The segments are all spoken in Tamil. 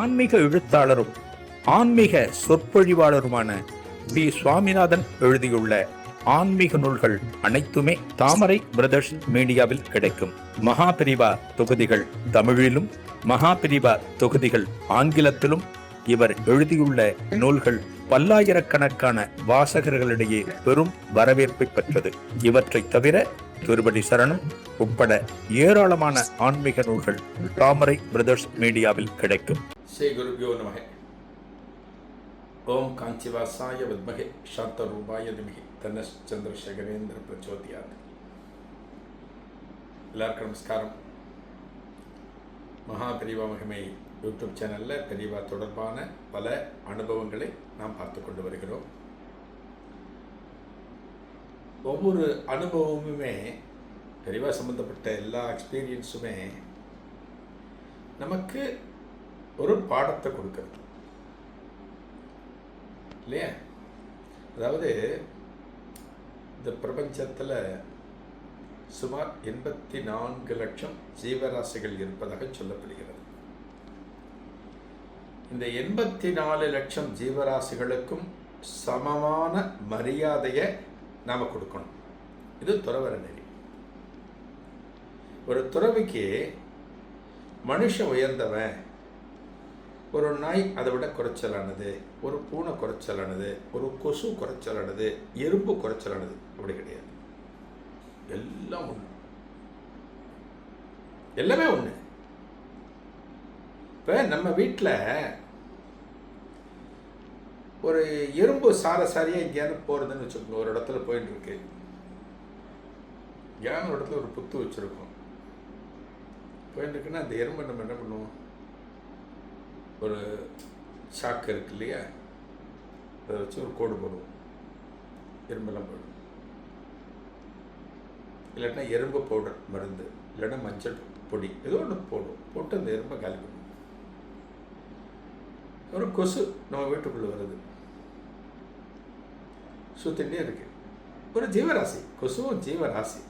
ஆன்மீக எழுத்தாளரும் ஆன்மீக சொற்பொழிவாளருமான பி. சுவாமிநாதன் எழுதியுள்ள ஆன்மீக நூல்கள் அனைத்துமே தாமரை பிரதர்ஸ் மீடியாவில் கிடைக்கும். மகாபிரிவா தொகுதிகள் தமிழிலும், மகாபிரிவா தொகுதிகள் ஆங்கிலத்திலும் இவர் எழுதியுள்ள நூல்கள் பல்லாயிரக்கணக்கான வாசகர்களிடையே பெரும் வரவேற்பை பெற்றது. இவற்றை தவிர திருப்பதி சரணம் உட்பட ஏராளமான ஆன்மீக நூல்கள் தாமரை பிரதர்ஸ் மீடியாவில் கிடைக்கும். ஸ்ரீ குருபியோ நமக. ஓம் காஞ்சிவாசாய வித்மகே சாந்தரூபாய திமகி தன்ன சந்திரசேகரேந்திர பிரச்சோதியாத். எல்லாருக்கும் நமஸ்காரம். மகாபிரிவா மகிமை யூடியூப் சேனலில் பெரியவா தொடர்பான பல அனுபவங்களை நாம் பார்த்து கொண்டு வருகிறோம். ஒவ்வொரு அனுபவமுமே, பெரியவா சம்பந்தப்பட்ட எல்லா எக்ஸ்பீரியன்ஸுமே நமக்கு ஒரு பாடத்தை கொடுக்குறது இல்லையா? அதாவது இந்த பிரபஞ்சத்தில் சுமார் 84 லட்சம் ஜீவராசிகள் இருப்பதாக சொல்லப்படுகிறது. இந்த 84 லட்சம் ஜீவராசிகளுக்கும் சமமான மரியாதையை நாம் கொடுக்கணும். இது துறவற நெறி. ஒரு துறவிக்கு மனுஷன் உயர்ந்தவன், ஒரு நாய் அதை விட குறைச்சலானது, ஒரு பூனை குறைச்சலானது, ஒரு கொசு குறைச்சலானது, எறும்பு குறைச்சலானது, அப்படி கிடையாது. எல்லாம் ஒன்று, எல்லாமே ஒன்று. இப்போ நம்ம வீட்டில் ஒரு எறும்பு சாரசாரியாக எங்கேயாவது போகிறதுன்னு வச்சுக்கோங்க. ஒரு இடத்துல போயிட்டு இருக்கு, எங்கேயான ஒரு இடத்துல ஒரு புத்து வச்சுருக்கோம், போயிட்டு இருக்குன்னா அந்த எறும்பை நம்ம என்ன பண்ணுவோம்? ஒரு சாக்கு இருக்கு இல்லையா, அதை வச்சு ஒரு கோடு போடுவோம், எறும்பெல்லாம் போடும். இல்லைன்னா எறும்பு பவுடர் மருந்து, இல்லைன்னா மஞ்சள் பொடி, ஏதோ ஒன்று போட்டு அந்த எறும்பை காலி பண்ணுவோம். ஒரு கொசு நம்ம வீட்டுக்குள்ளே வருது, சுத்திட்டே இருக்கு. ஒரு ஜீவராசி, கொசுவும் ஜீவராசி.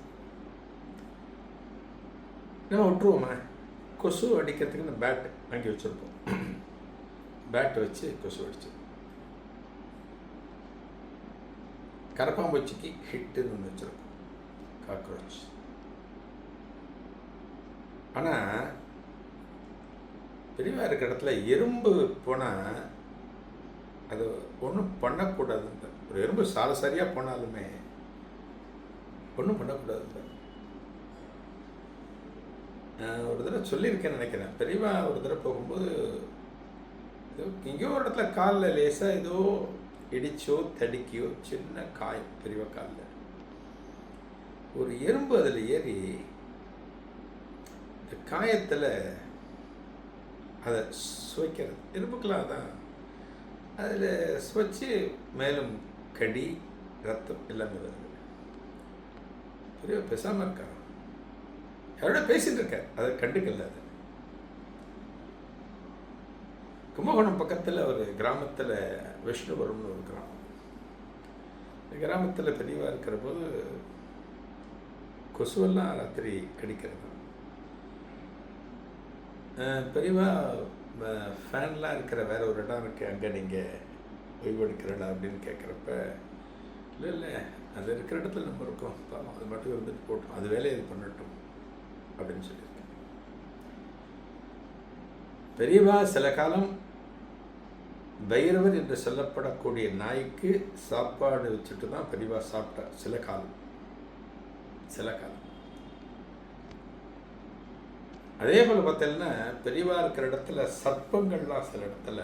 நம்ம விட்டுருவோமே? கொசு அடிக்கிறதுக்கு இந்த பேட் வாங்கி வச்சுருப்போம், பேட் வச்சு கொசு அடிச்சு. கரப்பாம்பூச்சிக்கு ஹிட்டுன்னு ஒன்று வச்சுருப்போம், காக்ரோச். ஆனால் பெரியவா இருக்கிற இடத்துல எறும்பு போனால் அது ஒன்றும் பண்ணக்கூடாதுங்க. ஒரு எறும்பு சாரசாரியாக போனாலுமே ஒன்றும் பண்ணக்கூடாதுங்க. நான் ஒரு தடவை சொல்லியிருக்கேன்னு நினைக்கிறேன். பெரியவா ஒரு தடவை போகும்போது ஏதோ எங்கேயோ ஒரு இடத்துல காலில் லேசாக ஏதோ இடிச்சோ தடிக்கியோ சின்ன காயம் பெரியவா காலில். ஒரு எறும்பு அதில் ஏறி இந்த காயத்தில் அதை சுவைக்கிறது. எறும்புக்கெல்லாம் அதான், அதில் சுவைச்சு மேலும் கடி ரத்தம் எல்லாமே வருது. பெரிய பேசாமல் இருக்கா, யாரோட பேசிட்டு இருக்க, அதை கண்டுக்கல. அது கும்பகோணம் பக்கத்தில் ஒரு கிராமத்தில் விஷ்ணுபுரம்னு ஒரு கிராமம். இந்த கிராமத்தில் பெரியவா இருக்கிற போது கொசுவெல்லாம் ராத்திரி கடிக்கிறது. பெரியவா ஃபேன்லாம் இருக்கிற வேற ஒரு இடம் இருக்குது, அங்கே நீங்கள் ஓய்வு எடுக்கிறடா அப்படின்னு கேட்குறப்ப, இல்லை அது இருக்கிற இடத்துல நம்ம இருக்கோம், அது மட்டும் இருந்துட்டு போட்டோம், அது வேலையை இது பண்ணட்டும் அப்படின்னு சொல்லியிருக்கேன். பெரியவா சில காலம் பைரவர் என்று சொல்லப்படக்கூடிய நாய்க்கு சாப்பாடு வச்சுட்டு தான் பெரியவா சாப்பிட்டா. சில காலம் அதே போல் பார்த்தீங்கன்னா பெரியவா இருக்கிற இடத்துல சர்ப்பங்கள்லாம் சில இடத்துல,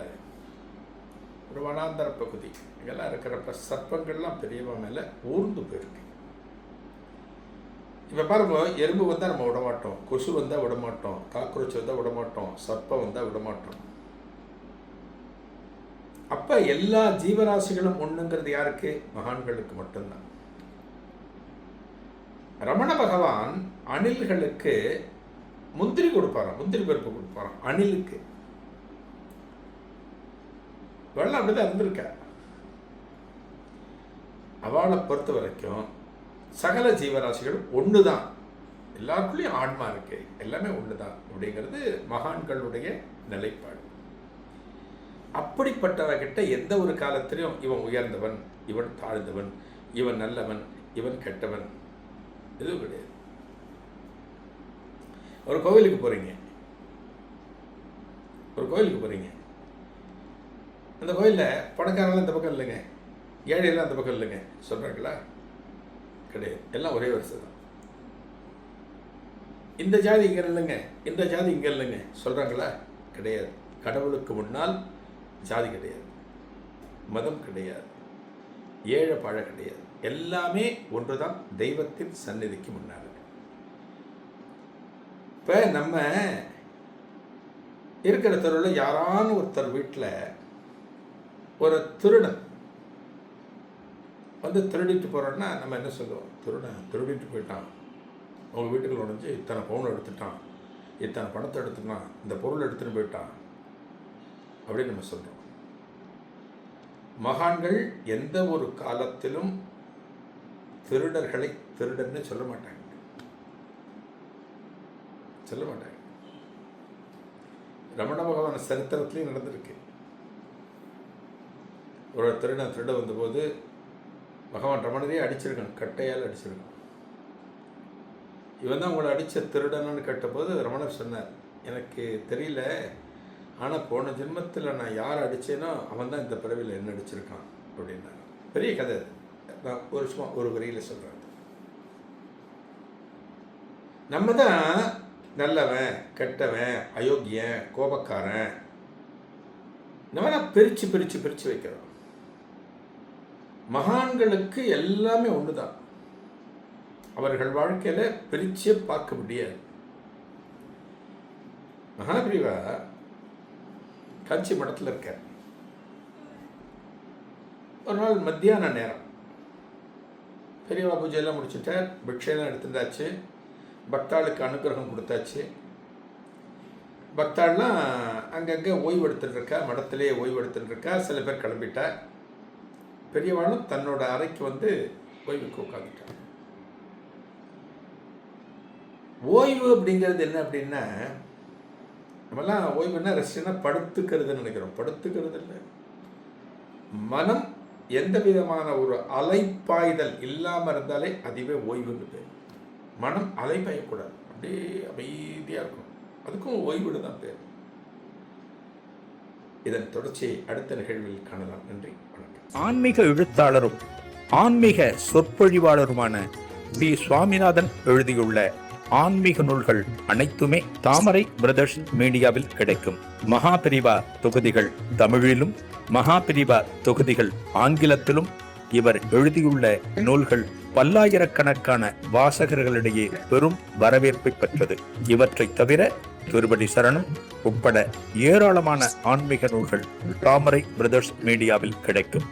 ஒரு வனாந்தர பகுதி இங்கெல்லாம் இருக்கிறப்ப சர்ப்பங்கள்லாம் பெரியவா மேலே ஊர்ந்து போயிருக்கு. இப்போ பாருங்க, எறும்பு வந்தால் நம்ம விடமாட்டோம், கொசு வந்தால் விடமாட்டோம், காக்ரோச் வந்தால் விடமாட்டோம், சர்ப்பம் வந்தால் விடமாட்டோம். அப்போ எல்லா ஜீவராசிகளும் ஒன்றுங்கிறது யாருக்கு? மகான்களுக்கு மட்டும்தான். ரமண பகவான் அணில்களுக்கு முந்திரி கொடுப்பாராம், முந்திரி பருப்பு கொடுப்பாராம் அணிலுக்கு. வெள்ளம் அப்படிதான் இருந்திருக்க. அவளை பொறுத்த வரைக்கும் சகல ஜீவராசிகளும் ஒன்று தான், எல்லாருக்குள்ளேயும் ஆன்மா இருக்கு, எல்லாமே ஒன்று தான் அப்படிங்கிறது மகான்களுடைய நிலைப்பாடு. அப்படிப்பட்டவகிட்ட எந்த ஒரு காலத்திலையும் இவன் உயர்ந்தவன், இவன் தாழ்ந்தவன், இவன் நல்லவன், இவன் கெட்டவன் எதுவும் கிடையாது. ஒரு கோவிலுக்கு போறீங்க, அந்த கோயிலில் பணக்காரெல்லாம் இந்த பக்கம் இல்லைங்க, ஏழையெல்லாம் அந்த பக்கம் இல்லைங்க சொல்கிறாங்களா? கிடையாது. எல்லாம் ஒரே வரிசை தான். இந்த ஜாதி இங்கே இல்லைங்க, இந்த ஜாதி இங்கே இல்லைங்க சொல்கிறாங்களா? கிடையாது. கடவுளுக்கு முன்னால் ஜாதி கிடையாது, மதம் கிடையாது, ஏழை பாழ கிடையாது. எல்லாமே ஒன்று தான், தெய்வத்தின் சந்நிதிக்கு முன்னாடி. இப்போ நம்ம இருக்கிற தெருவில் யாரான ஒருத்தர் வீட்டில் ஒரு திருடன் வந்து திருடிட்டு போகிறோன்னா நம்ம என்ன சொல்லுவோம்? திருடன் திருடிட்டு போயிட்டான், அவங்க வீட்டுக்குள்ள நுழைஞ்சு இத்தனை பவுன் எடுத்துட்டான், இத்தனை பணத்தை எடுத்துட்டான், இந்த பொருள் எடுத்துகிட்டு போயிட்டான் அப்படின்னு நம்ம சொல்கிறோம். மகான்கள் எந்த ஒரு காலத்திலும் திருடர்களை திருடன்னு சொல்ல மாட்டாங்க. ரமண பகவான் சரித்திரத்திலையும் நடந்திருக்கு. ஒரு திருடன் திருட வந்தபோது பகவான் ரமணரையே அடிச்சிருக்கான், கட்டையால் அடிச்சிருக்கான். இவன் தான் உங்களை அடித்த திருடன்னு கேட்டபோது ரமணர் சொன்னார், எனக்கு தெரியல, ஆனால் போன ஜென்மத்தில் நான் யார் அடித்தேனோ அவன் தான் இந்த பிறவியில் என்ன அடிச்சிருக்கான் அப்படின்னாரு. பெரிய கதை அது. நான் ஒரு வரியில் சொல்கிறேன். நம்ம தான் நல்லவன், கெட்டவன், அயோக்கியன், கோபக்காரன், நம்ம தான் பிரித்து பிரித்து பிரித்து வைக்கிறோம். மகான்களுக்கு எல்லாமே ஒன்று தான். அவர்கள் வாழ்க்கையில் பிரிச்சே பார்க்க முடியாது. மகாபிரிவா காஞ்சி மடத்தில் இருக்கார். ஒரு நாள் மத்தியான நேரம் பெரியவா பூஜையெல்லாம் முடிச்சுட்டார், பிக்ஷையெல்லாம் எடுத்துட்டாச்சு, பக்தாளுக்கு அனுகிரகம் கொடுத்தாச்சு. பக்தாள்லாம் அங்கங்கே ஓய்வு எடுத்துட்டுருக்கா, மடத்திலே ஓய்வு எடுத்துட்டுருக்கா. சில பேர் கிளம்பிட்டா. பெரியவாளும் தன்னோட அறைக்கு வந்து ஓய்வுக்கு உட்காந்துட்டார். ஓய்வு அப்படிங்கிறது என்ன அப்படின்னா, நம்மலாம் ஓய்வுன்னா ரெஸ்ட்னா படுத்துக்கிறதுன்னு நினைக்கிறோம். படுத்துக்கிறது இல்லை. மனம் எந்த விதமான ஒரு அலைப்பாய்தல் இல்லாமல் இருந்தாலே அதுவே ஓய்வுன்னு பேர். மனம் அலைப்பாயக்கூடாது, அப்படியே அமைதியாக இருக்கும், அதுக்கும் ஓய்வுன்னு தான் பேர். இதன் தொடர்ச்சியை அடுத்த நிகழ்வில் காணலாம். நன்றி, வணக்கம். ஆன்மீக எழுத்தாளரும் ஆன்மீக சொற்பொழிவாளருமான பி. சுவாமிநாதன் எழுதியுள்ள ஆன்மீக நூல்கள் அனைத்துமே தாமரை பிரதர்ஸ் மீடியாவில் கிடைக்கும். மகாபிரிவா தொகுதிகள் தமிழிலும், மகாபிரிவா தொகுதிகள் ஆங்கிலத்திலும் இவர் எழுதியுள்ள நூல்கள் பல்லாயிரக்கணக்கான வாசகர்களிடையே பெரும் வரவேற்பை பெற்றது. இவற்றை தவிர திருப்படி சரணம் உட்பட ஏராளமான ஆன்மீக நூல்கள் தாமரை பிரதர்ஸ் மீடியாவில் கிடைக்கும்.